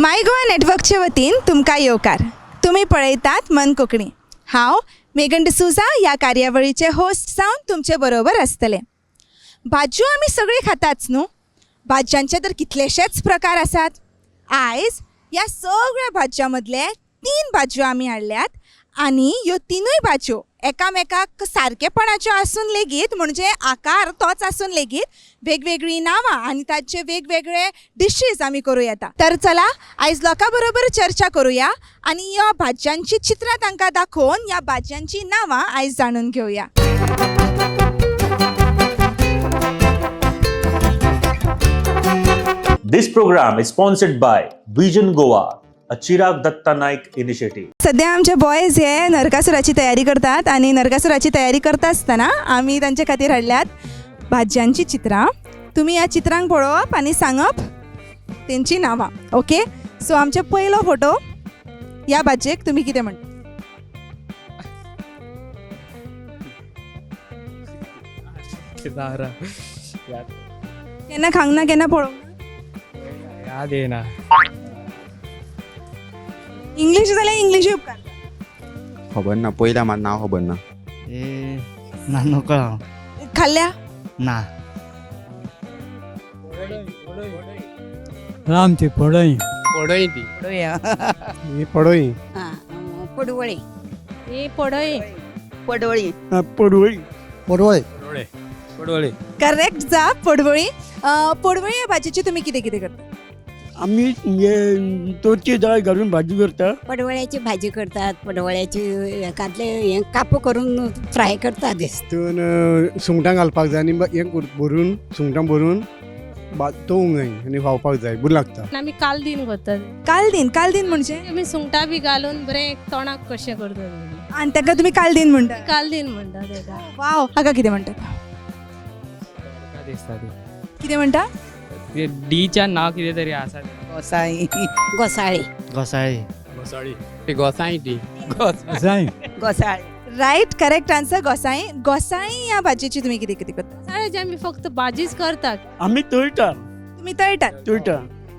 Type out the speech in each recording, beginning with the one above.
माय गोवा नेटवर्कचे वतीन तुमकां येवकार. तुमी पळयतात मन कोंकणी. हांव मेगन डिसूजा ह्या कार्यावळीचे होस्ट जावन तुमचे बरोबर आसतलें. भाज्यो आमी सगळीं खाताच न्हू. भाज्यांचे तर कितलेशेच प्रकार आसात. आयज ह्या सगळ्या भाज्यां मदले 3 भाज्यो आमी हाडल्यात आनी ह्यो तिनूय भाज्यो एकामेकाक सारकेपणाच्यो आसून लेगीत म्हणजे आकार तोच आसून लेगीत वेगवेगळी नांवां आनी ताचे वेगवेगळे डिशीज आमी करूं येता. तर चला आयज लोकां बरोबर चर्चा करुया आनी ह्या भाज्यांची चित्रां तांकां दाखोवन ह्या भाज्यांची नांवां आयज जाणून घेवया. This program is sponsored by Vision Goa, a Chirag Datta Naik initiative. सध्या आमचे बॉयज हे नरकासुराची तयारी करतात आणि नरकासुराची तयारी करता आसतना आमी तांचे खातीर हाडल्यात भाज्यांची चित्रां. तुमी ह्या चित्रांक पळोवप आनी सांगप तेंची नांवां. ओके, सो आमचे पयलो फोटो. ह्या भाज्येक तुमी कितें म्हणटा? केन्ना खावंक ना, केन्ना पळोवंक ना? याद येना. इंग्लीश जाल्यार इंग्लीश उपकार. खबर ना, पयला म्हाका नांव खबर ना. ना नको खाल्ल्या? ना. रामची पडई पडोय ती पडई पडवळे ही पडई पडवळी पडवई पडवय पडोळे. करेक्ट जा. पडवळी. पडवळी ह्या भाजयेची तुमी कितें कितें करता? आम्ही तोरची डाळ घालून भाजी करता. पडवळ्याची भाजी करतात, पडवळ्याची एकातले हे कापू करून फ्राय करतात. तितून सुंगटां घालपाक जाय आनी हें भरून सुंगटां भरून तळूंक जाय आनी खावपाक जाय. बरें लागता. आमी कालदीन करतात. कालदीन म्हणजे आमी सुंगटां बी घालून बरें तोंडाक कशें करतात आनी ताका तुमी कालदीन म्हणटा. कालदीन म्हणटा तेका. वाव. हाका कितें म्हणटात? दिसता ती कितें म्हणटा? डीच्या नाव कितें तरी आसा. गोसाळी गोसाळी घोसाळी. ती घोसाळी ती गोसाळी. Right, correct answer. गोसाळी. गोसाळी ह्या भाजयेची तुमी कितें कितें करता? साळेची आमी फक्त भाजीच करतात. आमी तळटा तुमी तळटात.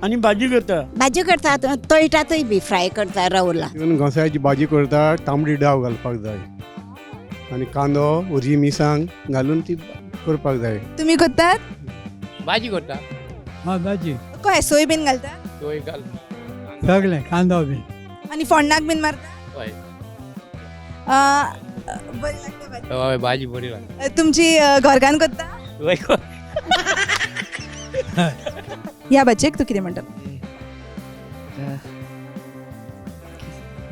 आनी भाजी करता. भाजी करतात, तळटातय बी फ्राय करतात रवला. तितून घोसाळ्याची भाजी करता. तांबडी दाव घालपाक जाय आनी कांदो उजी मिरसांग घालून ती करपाक जाय. तुमी करतात? भाजी करता. भाजी कय सोय बीन घालता तोय घाल. सगळें कांदो बी आनी फोण्णाक बीन मारता? हय. बरी लागता भाजी. हय भाजी बरी लागता. तुमची घरकान्न करता? हय कर. ह्या भाजयेक तूं कितें म्हणटा?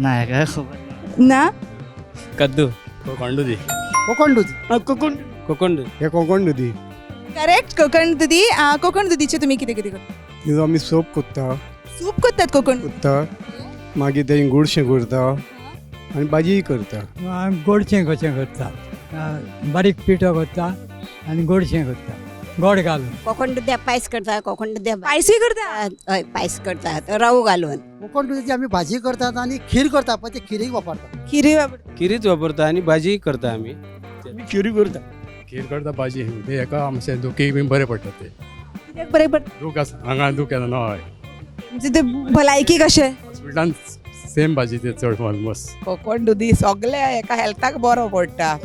ना काय खबर ना. कद्दू. कोकोंड दी. कोकण हे कोकण दुदी. करेक्ट. कोकण दुदी. कोकण दुदीचे तुमी कितें कितें करता? तितून आमी सोप कोत्ता सूप करतात कोकण. मागीर तें गोडशें करता आनी भाजी करता. गोडशें कशें करता, बारीक पिठो करता आनी गोडशें करता, गोड घालून. कोकण दुद्या पायस करतात, कोकण दुद्या पायसूय करता. हय पायस करतात रवो घालून. कोकण दुदीची आमी भाजी करतात आनी खीर करता पळय ते खिरीक वापरतात. खिरी वापरता. खिरीच वापरता आनी भाजी करता आमी. खिरी करता. खीर करता भाजी ते एका आमचे दुखीक बी बरें पडटा. ते कित्याक बरें पडटा? दूख आसा हांगा दूख येना हय. म्हणजे ते भलायकी कशें? हॉस्पिटलान सेम भाजी ते चड ऑलमोस्ट. कोकण दुदी सगळ्या एका हेल्थाक बरो पडटा.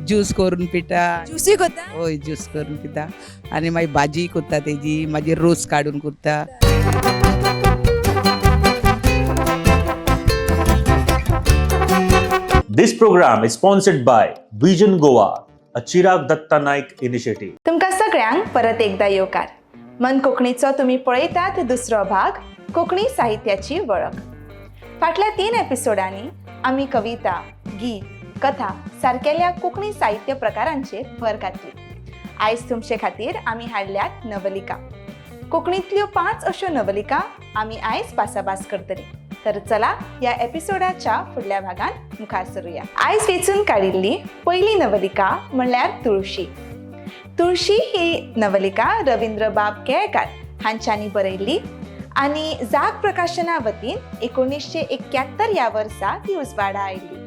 ज्यूस करून पिता. ज्युसी करता? हय ज्यूस करून पिता आनी मागीर भाजी करता तेजी, मागीर रोस काडून करता. This program is sponsored by Vision Goa, a Chirag Datta Naik initiative. तुमकां सगळ्यांक परत एकदा येवकार. मन कोंकणीचो तुमी पळयतात दुसरो भाग, कोंकणी साहित्याची वळख. फाटल्या 3 एपिसोडांनी आमी कविता, गीत, कथा सारकेल्या कोंकणी साहित्य प्रकारांचेर भर घातली. आयज तुमचे खातीर आमी हाडल्यात नवलिका. कोंकणींतल्यो 5 अश्यो नवलिका आमी आयज भासाभास करतली. तर चला ह्या एपिसोडाच्या फुडल्या भागांत मुखार सरुया. आयज वेचून काडिल्ली पयली नवलिका म्हणल्यार तुळशी. तुळशी ही नवलिका रवींद्र बाब केळकार हांच्यांनी बरयल्ली आनी जाग प्रकाशना वतीन 1971 ह्या वर्सा ती उजवाडा आयिल्ली.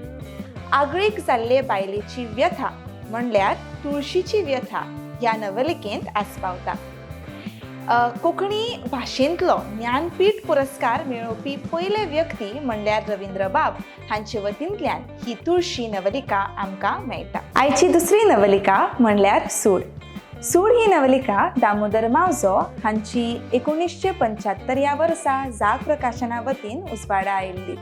आगळीक जाल्ले बायलेची व्यथा म्हणल्यार तुळशीची व्यथा ह्या नवलिकेंत आस्पावता. कोंकणी भाशेंतलो ज्ञानपीठ पुरस्कार मेळोवपी पयले व्यक्ती म्हणल्यार रवींद्र बाब हांचे वतींतल्यान ही तुळशी नवलिका आमकां मेळटा. आयची दुसरी नवलिका म्हणल्यार सूड. सूड ही नवलिका दामोदर मावजो हांची 1975 ह्या वर्सा जाग प्रकाशना वतीन उजवाडा आयिल्ली.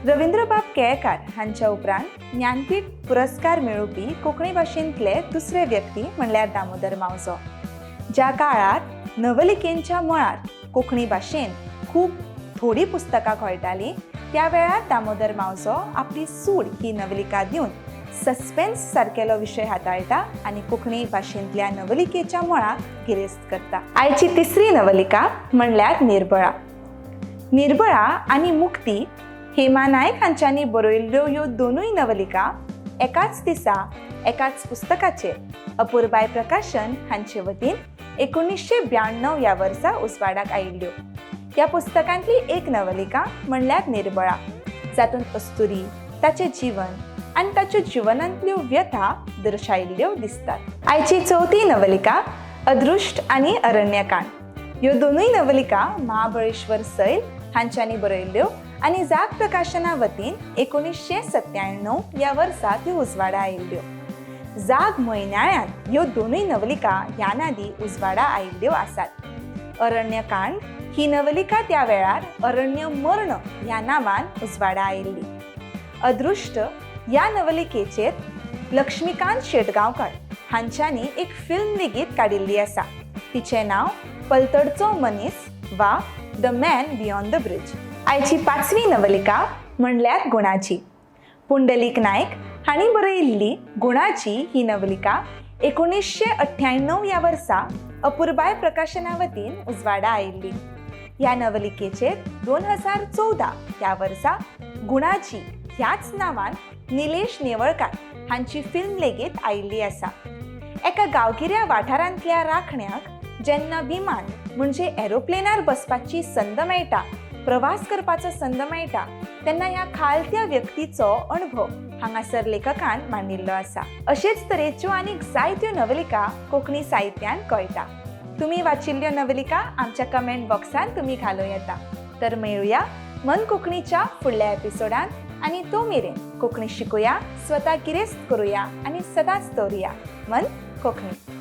रवींद्र बाब केळकार हांच्या उपरांत ज्ञानपीठ पुरस्कार मेळोवपी कोंकणी भाशेंतले दुसरे व्यक्ती म्हणल्यार दामोदर मावजो. ज्या काळार नवलिकेंच्या मळार कोंकणी भाशेन खूब थोडी पुस्तकां कळटालीं त्या वेळार दामोदर मावजो आपली सूड ही नवलिका दिवन सस्पेन्स सारकेलो विशय हाताळटा आनी कोंकणी भाशेंतल्या नवलिकेच्या मळाक गिरेस्त करता. आयची तिसरी नवलिका म्हणल्यार निर्बळा. निर्बळा आनी मुक्ती हेमा नायक हांच्यांनी बरयल्ल्यो ह्यो दोनूय नवलिका एकाच दिसा एकाच पुस्तकाचेर अपुर्बाय प्रकाशन हांचे वतीन 1992 ह्या वर्सा उजवाडाक आयिल्ल्यो. ह्या पुस्तकांतली एक नवलिका म्हणल्यार निर्बळा, जातूंत अस्तुरी, ताचें जीवन आनी ताच्यो जिवनांतल्यो व्यथा दर्शायिल्ल्यो दिसतात. आयची चवथी नवलिका अदृश्ट आनी अरण्यकांड. ह्यो दोनूय नवलिका महाबळेश्वर सैल हांच्यांनी बरयल्ल्यो आनी जाग प्रकाशना वतीन 1997 ह्या वर्सा त्यो उजवाडा आयिल्ल्यो. जाग म्हयन्याळ्यांत ह्यो दोनूय नवलिका ह्या नादी उजवाडा आयिल्ल्यो आसात. अरण्यकांड ही नवलिका त्या वेळार अरण्य मर्ण ह्या नांवान उजवाडा आयिल्ली. अदृश्ट ह्या नवलिकेचेर लक्ष्मीकांत शेटगांवकार हांच्यांनी एक फिल्म लेगीत काडिल्ली आसा. तिचें नांव पलतडचो मनीस वा the man beyond the bridge. आयची पांचवी नवलिका म्हणल्यार गुणाची. पुंडलीक नायक हांणी बरयिल्ली गुणाची ही नवलिका 1998 ह्या वर्सा अपुर्बाय प्रकाशना वतीन उजवाडा आयिल्ली. ह्या नवलिकेचेर 2014 ह्या वर्सा गुणाची ह्याच नांवान निलेश नेवळकार हांची फिल्म लेगीत आयिल्ली आसा. एका गांवगिऱ्या वाठारांतल्या राखण्याक जेन्ना विमान म्हणजे एरोप्लेनार बसपाची संद मेळटा, प्रवास करपाचो संद मेळटा, तेन्ना ह्या खालत्या व्यक्तीचो अणभव हांगासर लेखकान मांडिल्लो आसा. अशेच तरेच्यो आनीक जायत्यो नवलिका कोंकणी साहित्यान कळटा. तुमी वाचिल्ल्यो नवलिका आमच्या कमेंट बॉक्सान तुमी घालूं येता. तर मेळुया मन कोंकणीच्या फुडल्या एपिसोडांत आनी तो मेरेन कोंकणी शिकुया, स्वता गिरेस्त करुया आनी सदांच दवरुया मन कोंकणी.